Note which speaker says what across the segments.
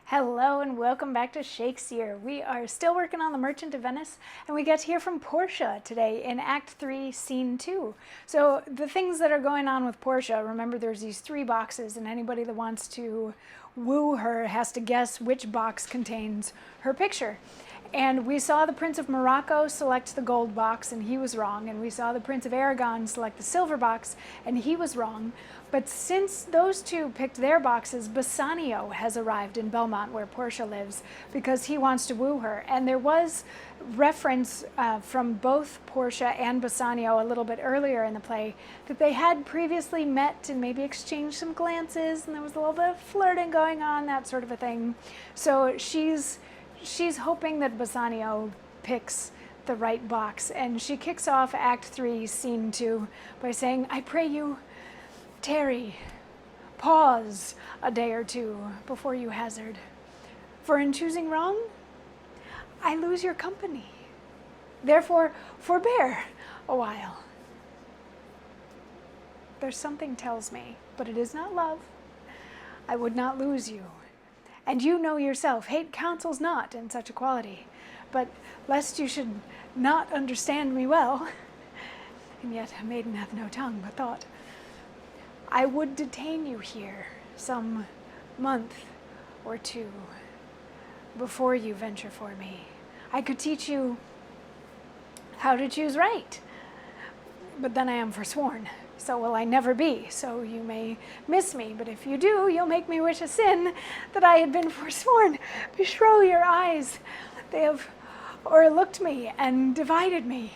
Speaker 1: Hello and welcome back to Shakesyear. We are still working on The Merchant of Venice, and we get to hear from Portia today in Act 3, Scene 2. So the things that are going on with Portia, remember there's these 3 boxes, and anybody that wants to woo her has to guess which box contains her picture. And we saw the Prince of Morocco select the gold box, and he was wrong. And we saw the Prince of Aragon select the silver box, and he was wrong. But since those 2 picked their boxes, Bassanio has arrived in Belmont, where Portia lives, because he wants to woo her. And there was reference from both Portia and Bassanio a little bit earlier in the play that they had previously met and maybe exchanged some glances, and there was a little bit of flirting going on, that sort of a thing. So she's hoping that Bassanio picks the right box, and she kicks off Act 3, Scene 2 by saying, "I pray you, tarry, pause a day or 2 before you hazard, for in choosing wrong, I lose your company. Therefore, forbear a while. There's something tells me, but it is not love. I would not lose you. And you know yourself, hate counsels not in such equality. But lest you should not understand me well, and yet a maiden hath no tongue but thought, I would detain you here some month or 2 before you venture for me. I could teach you how to choose right, but then I am forsworn. So will I never be, so you may miss me, but if you do, you'll make me wish a sin that I had been forsworn. Beshrew your eyes, they have o'erlooked me and divided me.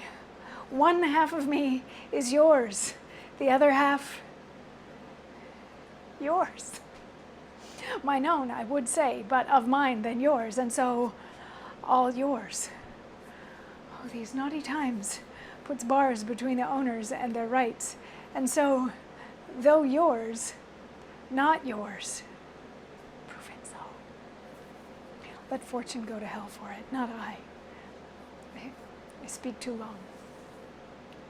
Speaker 1: One half of me is yours, the other half yours. Mine own, I would say, but of mine than yours, and so all yours. Oh, these naughty times puts bars between the owners and their rights. And so, though yours, not yours, prove it so. Let fortune go to hell for it, not I. I speak too long.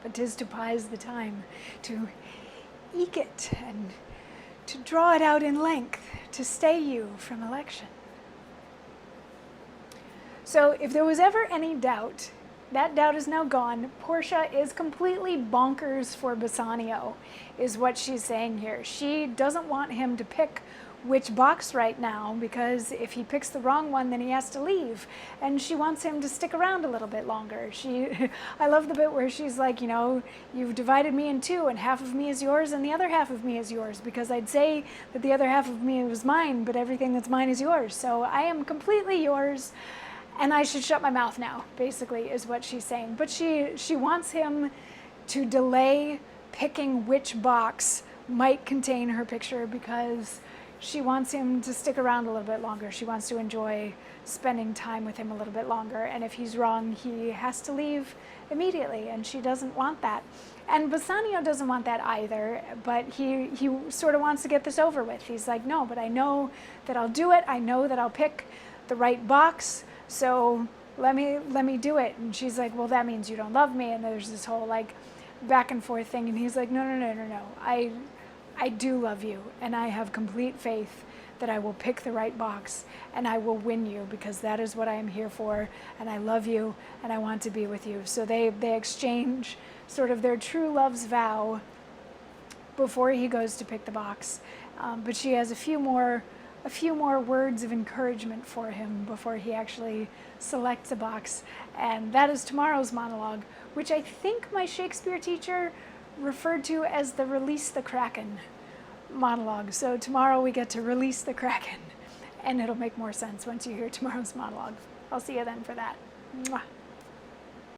Speaker 1: But 'tis to pise the time, to eke it, and to draw it out in length, to stay you from election. So if there was ever any doubt, that doubt is now gone. Portia is completely bonkers for Bassanio, is what she's saying here. She doesn't want him to pick which box right now, because if he picks the wrong one, then he has to leave. And she wants him to stick around a little bit longer. I love the bit where she's like, you've divided me in 2, and half of me is yours, and the other half of me is yours, because I'd say that the other half of me was mine, but everything that's mine is yours. So I am completely yours. And I should shut my mouth now, basically, is what she's saying. But she wants him to delay picking which box might contain her picture, because she wants him to stick around a little bit longer. She wants to enjoy spending time with him a little bit longer. And if he's wrong, he has to leave immediately, and she doesn't want that. And Bassanio doesn't want that either, but he sort of wants to get this over with. He's like, no, but I know that I'll do it. I know that I'll pick the right box. So let me do it. And she's like, well, that means you don't love me. And there's this whole back and forth thing. And he's like, no. I do love you. And I have complete faith that I will pick the right box and I will win you, because that is what I am here for. And I love you and I want to be with you. So they exchange sort of their true love's vow before he goes to pick the box. But she has a few more words of encouragement for him before he actually selects a box. And that is tomorrow's monologue, which I think my Shakespeare teacher referred to as the Release the Kraken monologue. So tomorrow we get to release the Kraken, and it'll make more sense once you hear tomorrow's monologue. I'll see you then for that. Mwah.